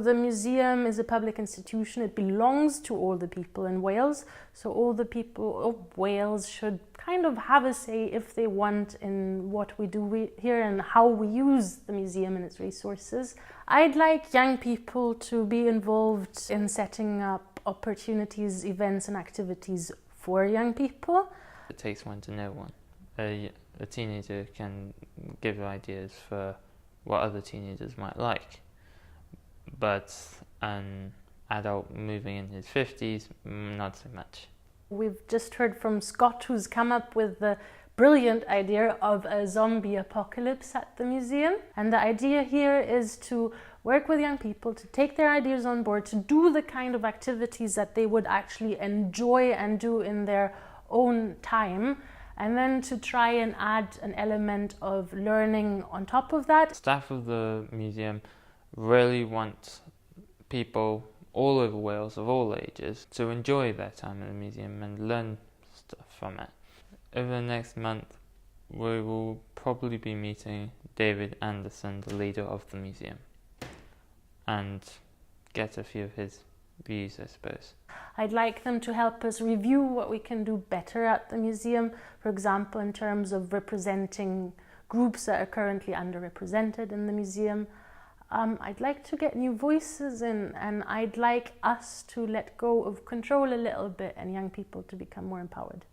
The museum is a public institution. It belongs to all the people in Wales. So all the people of Wales should kind of have a say, if they want, in what we do here and how we use the museum and its resources. I'd like young people to be involved in setting up opportunities, events and activities for young people. It takes one to know one. A teenager can give ideas for what other teenagers might like, but an adult moving in his 50s, not so much. We've just heard from Scott, who's come up with the brilliant idea of a zombie apocalypse at the museum. And the idea here is to work with young people, to take their ideas on board, to do the kind of activities that they would actually enjoy and do in their own time, and then to try and add an element of learning on top of that. Staff of the museum really want people all over Wales of all ages to enjoy their time in the museum and learn stuff from it. Over the next month, we will probably be meeting David Anderson, the leader of the museum, and get a few of his views, I suppose. I'd like them to help us review what we can do better at the museum, for example, in terms of representing groups that are currently underrepresented in the museum. I'd like to get new voices in, and I'd like us to let go of control a little bit and young people to become more empowered.